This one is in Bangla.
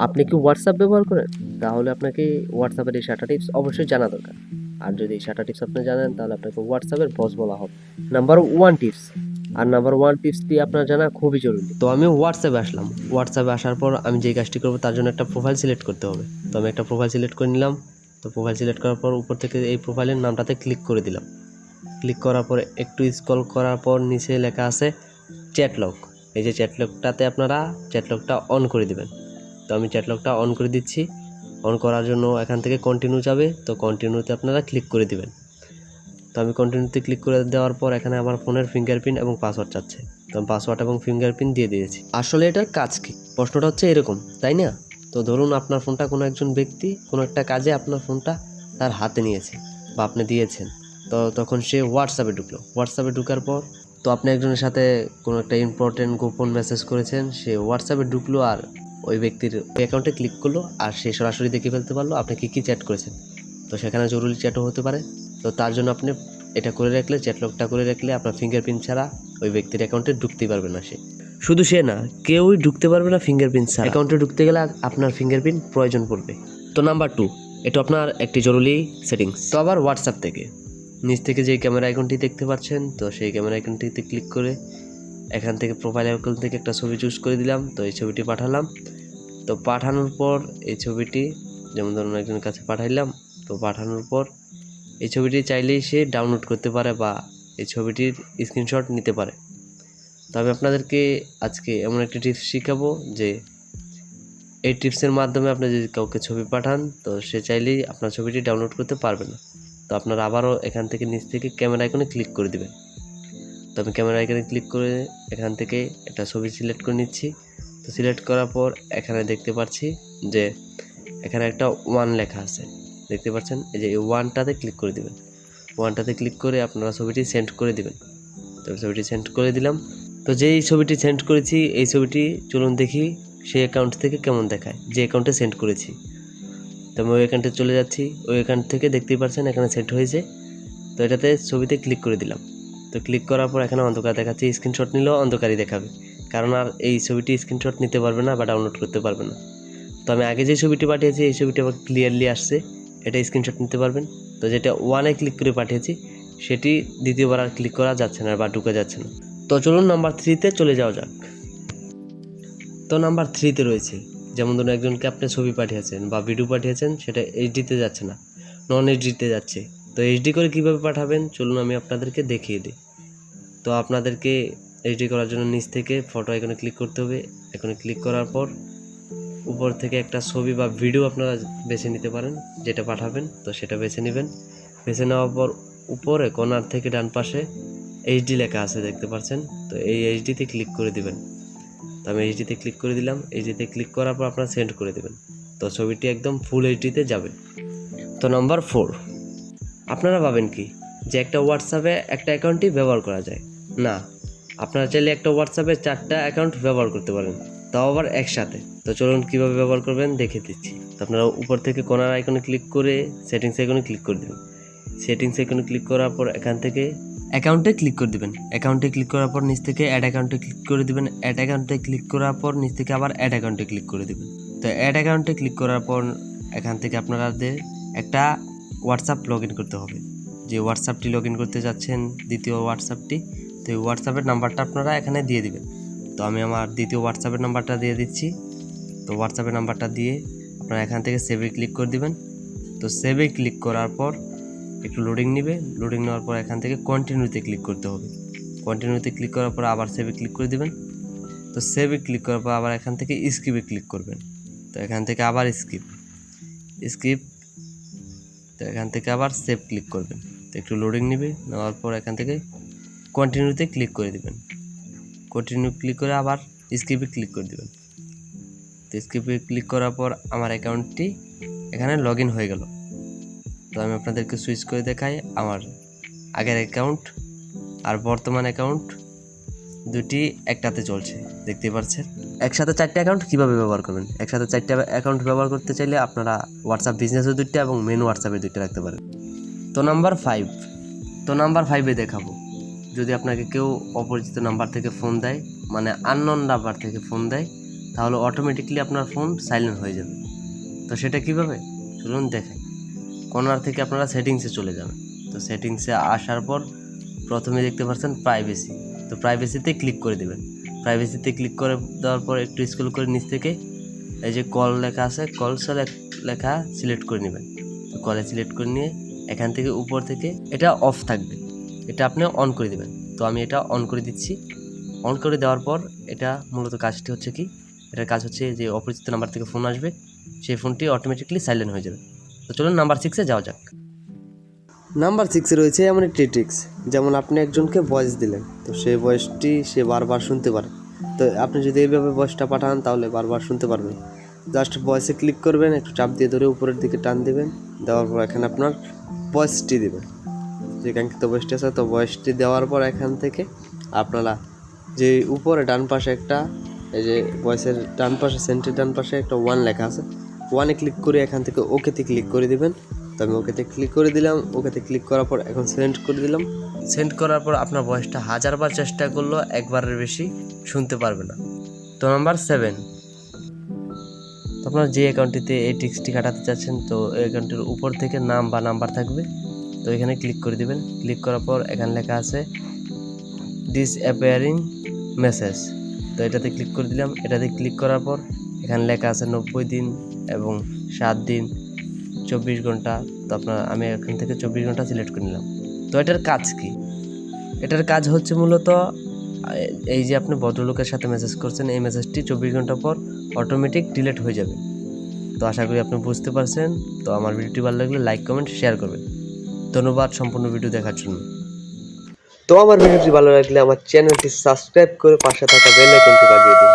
আপনি কি হোয়াটসঅ্যাপ ব্যবহার করেন? তাহলে আপনাকে হোয়াটসঅ্যাপের এই 7টা টিপস অবশ্যই জানা দরকার। আর যদি এই 7টা টিপস আপনি জানেন তাহলে আপনাকে হোয়াটসঅ্যাপের বস বলা হবে। নাম্বার 1 টিপস, আর নাম্বার 1 টিপসটি আপনার জানা খুবই জরুরি। তো আমি হোয়াটসঅ্যাপে আসলাম। হোয়াটসঅ্যাপে আসার পর আমি যেই কাজটি করব তার জন্য একটা প্রোফাইল সিলেক্ট করতে হবে। তো আমি একটা প্রোফাইল সিলেক্ট করে নিলাম। তো প্রোফাইল সিলেক্ট করার পর উপর থেকে এই প্রোফাইলের নামটাতে ক্লিক করে দিলাম। ক্লিক করার পরে একটু স্ক্রল করার পর নিচে লেখা আছে চ্যাট লক। এই যে চ্যাট লকটাতে আপনারা চ্যাট লকটা অন করে দিবেন। তো আমি চ্যাট লকটা অন করে দিচ্ছি। অন করার জন্য এখান থেকে কন্টিনিউ যাবে, তো কন্টিনিউতে আপনারা ক্লিক করে দিবেন। তো আমি কন্টিনিউতে ক্লিক করে দেওয়ার পর এখানে আমার ফোনের ফিঙ্গারপ্রিন্ট এবং পাসওয়ার্ড চাচ্ছে। তো আমি পাসওয়ার্ড এবং ফিঙ্গারপ্রিন্ট দিয়ে দিয়েছি। আসলে এটার কাজ কি? প্রশ্নটা হচ্ছে এরকম, তাই না? তো ধরুন আপনার ফোনটা কোনো একজন ব্যক্তি কোনো একটা কাজে আপনার ফোনটা তার হাতে নিয়েছে বা আপনি দিয়েছেন। তো তখন সে হোয়াটসঅ্যাপে ঢুকলো। হোয়াটসঅ্যাপে ঢুকার পর তো আপনি একজনের সাথে কোনো একটা ইম্পর্টেন্ট গোপন মেসেজ করেছেন, সে হোয়াটসঅ্যাপে ঢুকলো আর ওই ব্যক্তির অ্যাকাউন্টে ক্লিক করলো আর সে সরাসরি দেখে ফেলতে পারলো আপনি কী চ্যাট করেছেন। তো সেখানে জরুরি চ্যাটও হতে পারে। তো তার জন্য আপনি এটা করে রাখলে, চ্যাট লকটা করে রাখলে আপনার ফিঙ্গারপ্রিন্ট ছাড়া ওই ব্যক্তির অ্যাকাউন্টে ঢুকতেই পারবে না সে। শুধু সে না, কেউই ঢুকতে পারবে না ফিঙ্গারপ্রিন্ট ছাড়া। অ্যাকাউন্টে ঢুকতে গেলে আপনার ফিঙ্গারপ্রিন্ট প্রয়োজন পড়বে। তো নাম্বার 2, এটা আপনার একটি জরুরি সেটিংস। তো আবার হোয়াটসঅ্যাপ থেকে নিচ থেকে যে ক্যামেরা আইকনটি দেখতে পাচ্ছেন, তো সেই ক্যামেরা আইকনটিতে ক্লিক করে এখান থেকে প্রোফাইল আইকন থেকে একটা ছবি চুজ করে দিলাম। তো এই ছবিটি পাঠালাম। তো পাঠানোর পর এই ছবিটি, যেমন ধরুন একজনের কাছে পাঠাইলাম, তো পাঠানোর পর এই ছবিটি চাইলেই সে ডাউনলোড করতে পারে বা এই ছবিটির স্ক্রিনশট নিতে পারে। তো আমি আপনাদেরকে আজকে এমন একটি টিপস শেখাবো যে এই টিপসের মাধ্যমে আপনি যদি কাউকে ছবি পাঠান, তো সে চাইলেই আপনার ছবিটি ডাউনলোড করতে পারবে না। তো আপনারা আবারও এখান থেকে নিচ থেকে ক্যামেরা আইকনে ক্লিক করে দিবেন। তো আমি ক্যামেরা আইকনে ক্লিক করে এখান থেকে একটা ছবি সিলেক্ট করে নিচ্ছি। তো সিলেক্ট করার পর এখানে দেখতে পাচ্ছি যে এখানে একটা 1 লেখা আছে, দেখতে পাচ্ছেন? এই যে এই 1টাতে ক্লিক করে দিবেন। 1টাতে ক্লিক করে আপনারা ছবিটি সেন্ড করে দিবেন। তো ছবিটি সেন্ড করে দিলাম। তো যেই ছবিটি সেন্ড করেছি এই ছবিটি চলুন দেখি সেই অ্যাকাউন্ট থেকে কেমন দেখায়, যে অ্যাকাউন্টে সেন্ড করেছি। তো আমি ওই অ্যাকাউন্টে চলে যাচ্ছি। ওই অ্যাকাউন্ট থেকে দেখতেই পাচ্ছেন এখানে সেন্ড হয়েছে। তো এটাতে ছবিতে ক্লিক করে দিলাম। তো ক্লিক করার পর এখানে অন্ধকার দেখাচ্ছে, স্ক্রিনশট নিলেও অন্ধকারই দেখাবে, কারণ আর এই ছবিটি স্ক্রিনশট নিতে পারবে না বা ডাউনলোড করতে পারবে না। তো আমি আগে যে ছবিটি পাঠিয়েছি এই ছবিটি আবার ক্লিয়ারলি আসছে, এটা স্ক্রিনশট নিতে পারবেন। তো যেটা 1-এ ক্লিক করে পাঠিয়েছি সেটি দ্বিতীয়বার আর ক্লিক করা যাচ্ছে না বা ঢুকে যাচ্ছে না। তো চলুন নাম্বার 3-তে চলে যাওয়া যাক। তো নাম্বার 3-তে রয়েছে, যেমন ধরুন একজনকে আপনি ছবি পাঠিয়েছেন বা ভিডিও পাঠিয়েছেন, সেটা এইচডিতে যাচ্ছে না, নন এইচডিতে যাচ্ছে। তো এইচডি করে কীভাবে পাঠাবেন চলুন আমি আপনাদেরকে দেখিয়ে দিই। তো আপনাদেরকে এইচডি করার জন্য নিচ থেকে ফটো আইকনে ক্লিক করতে হবে। এখানে ক্লিক করার পর উপর থেকে একটা ছবি বা ভিডিও আপনারা বেছে নিতে পারেন, যেটা পাঠাবেন তো সেটা বেছে নেবেন। বেছে নেওয়ার পর উপরে কর্নার থেকে ডান পাশে এইচডি লেখা আছে, দেখতে পাচ্ছেন? তো এই এইচডিতে ক্লিক করে দিবেন। তো আমি এইচডিতে ক্লিক করে দিলাম। এইচডিতে ক্লিক করার পর আপনারা সেন্ড করে দেবেন। তো ছবিটি একদম ফুল এইচডিতে যাবে। তো নাম্বার 4, আপনারা ভাবেন কি যে একটা হোয়াটসঅ্যাপে একটা অ্যাকাউন্টই ব্যবহার করা যায়? না, আপনারা চাইলে একটা হোয়াটসঅ্যাপে 4টা অ্যাকাউন্ট ব্যবহার করতে পারেন, তাও আবার একসাথে। তো চলুন কীভাবে ব্যবহার করবেন দেখে দিচ্ছি। তো আপনারা উপর থেকে কর্নার আইকনে ক্লিক করে সেটিংস আইকনে ক্লিক করে দেবেন। সেটিংস আইকনে ক্লিক করার পর এখান থেকে অ্যাকাউন্টে ক্লিক করে দেবেন। অ্যাকাউন্টে ক্লিক করার পর নিচ থেকে অ্যাড অ্যাকাউন্টে ক্লিক করে দেবেন। অ্যাড অ্যাকাউন্টে ক্লিক করার পর নিচ থেকে আবার অ্যাড অ্যাকাউন্টে ক্লিক করে দেবেন। তো অ্যাড অ্যাকাউন্টে ক্লিক করার পর এখান থেকে আপনাদের একটা হোয়াটসঅ্যাপ লগ ইন করতে হবে। যে হোয়াটসঅ্যাপটি লগ ইন করতে যাচ্ছেন, দ্বিতীয় হোয়াটসঅ্যাপটি, তো এই হোয়াটসঅ্যাপের নাম্বারটা আপনারা এখানে দিয়ে দিবেন। তো আমি আমার দ্বিতীয় হোয়াটসঅ্যাপের নাম্বারটা দিয়ে দিচ্ছি। তো হোয়াটসঅ্যাপের নাম্বারটা দিয়ে আপনারা এখান থেকে সেভে ক্লিক করে দিবেন। তো সেভে ক্লিক করার পর একটু লোডিং নেবে। লোডিং নেওয়ার পর এখান থেকে কন্টিনিউতে ক্লিক করতে হবে। কন্টিনিউতে ক্লিক করার পর আবার সেভে ক্লিক করে দিবেন। তো সেভে ক্লিক করার পর আবার এখান থেকে স্কিপে ক্লিক করবেন। তো এখান থেকে আবার স্কিপ। তো এখান থেকে আবার সেভ ক্লিক করবেন। তো একটু লোডিং নেবে, নেওয়ার পর এখান থেকে কন্টিনিউতে ক্লিক করে দিবেন। কন্টিনিউ ক্লিক করে আবার স্কিপে ক্লিক করে দিবেন। তো স্কিপে ক্লিক করার পর আমার অ্যাকাউন্টটি এখানে লগ ইন হয়ে গেল। তো আমি আপনাদেরকে সুইচ করে দেখাই আমার আগের অ্যাকাউন্ট আর বর্তমান অ্যাকাউন্ট দুটি একটাতে চলছে, দেখতে পাচ্ছেন? একসাথে 4টা অ্যাকাউন্ট কীভাবে ব্যবহার করবেন? একসাথে 4টা অ্যাকাউন্ট ব্যবহার করতে চাইলে আপনারা হোয়াটসঅ্যাপ বিজনেসের 2টা এবং মেন হোয়াটসঅ্যাপের 2টা রাখতে পারেন। তো নাম্বার 5 দেখাবো, যদি আপনাকে কেউ অপরিচিত নাম্বার থেকে ফোন দেয়, মানে আননোন নাম্বার থেকে ফোন দেয়, তাহলে অটোমেটিকলি আপনার ফোন সাইলেন্ট হয়ে যাবে। তো সেটা কীভাবে চলুন দেখাই। কর্নার থেকে আপনারা সেটিংসে চলে যাবেন। তো সেটিংসে আসার পর প্রথমে দেখতে পাচ্ছেন প্রাইভেসি, তো প্রাইভেসিতে ক্লিক করে দেবেন। প্রাইভেসিতে ক্লিক করে দেওয়ার পর একটু স্ক্রল করে নিচ থেকে এই যে কল লেখা আছে, কল লেখা সিলেক্ট করে নেবেন। তো কলে সিলেক্ট করে নিয়ে এখান থেকে উপর থেকে এটা অফ থাকবে, এটা আপনি অন করে দেবেন। তো আমি এটা অন করে দিচ্ছি। অন করে দেওয়ার পর এটা মূলত কাজটি হচ্ছে কি, এটার কাজ হচ্ছে যে অপরিচিত নাম্বার থেকে ফোন আসবে, সেই ফোনটি অটোমেটিকলি সাইলেন্ট হয়ে যাবে। তো চলুন নাম্বার 6-এ যাওয়া যাক। নাম্বার 6-এ রয়েছে এমন একটি ট্রিক্স, যেমন আপনি একজনকে ভয়েস দিলেন, তো সেই ভয়েসটি সে বারবার শুনতে পারে। তো আপনি যদি এইভাবে ভয়েসটা পাঠান তাহলে বারবার শুনতে পারবেন। জাস্ট ভয়েসে ক্লিক করবেন, একটু চাপ দিয়ে ধরে উপরের দিকে টান দেবেন, দেওয়ার পর এখানে আপনার ভয়েসটি দেবেন, যে কাঙ্ক্ষিত ভয়েসটি আছে। তো ভয়েসটি দেওয়ার পর এখান থেকে আপনারা যে উপরে ডান পাশে একটা এই যে ভয়েসের ডান পাশে সেন্টের ডান পাশে একটা 1 লেখা আছে, 1-এ ক্লিক করে এখান থেকে ওকেতে ক্লিক করে দিবেন। তো আমি ওকেতে ক্লিক করে দিলাম। ওকেতে ক্লিক করার পর এখন সেন্ড করে দিলাম। সেন্ড করার পর আপনার ভয়েসটা 1000বার চেষ্টা করলেও একবারের বেশি শুনতে পারবে না। তো নাম্বার 7, তো আপনার যে অ্যাকাউন্টটিতে এই ট্রিক্সটি কাটাতে চাচ্ছেন, তো এই অ্যাকাউন্টের উপর থেকে নাম বা নাম্বার থাকবে, তো এখানে ক্লিক করে দিবেন। ক্লিক করার পর এখানে লেখা আছে ডিসঅ্যাপিয়ারিং মেসেজ, তো এটাতে ক্লিক করে দিলাম। এটাতে ক্লিক করার পর এখানে লেখা আছে 90 দিন এবং 7 দিন 24 ঘন্টা। তো আমি এখান থেকে 24 ঘন্টা সিলেক্ট করে নিলাম। তো এটার কাজ কি? এটার কাজ হচ্ছে মূলত এই যে আপনি ভদ্রলোকের সাথে মেসেজ করছেন, এই মেসেজটি 24 ঘন্টা পর অটোমেটিক ডিলিট হয়ে যাবে। তো আশা করি আপনি বুঝতে পারছেন। তো আমার ভিডিওটি ভালো লাগলে লাইক, কমেন্ট, শেয়ার করবেন। ধন্যবাদ সম্পূর্ণ ভিডিও দেখার জন্য। তো আমার ভিডিওটি ভালো লাগলে আমার চ্যানেলটি সাবস্ক্রাইব করে পাশে থাকা বেল আইকনটি বাজিয়ে দিন।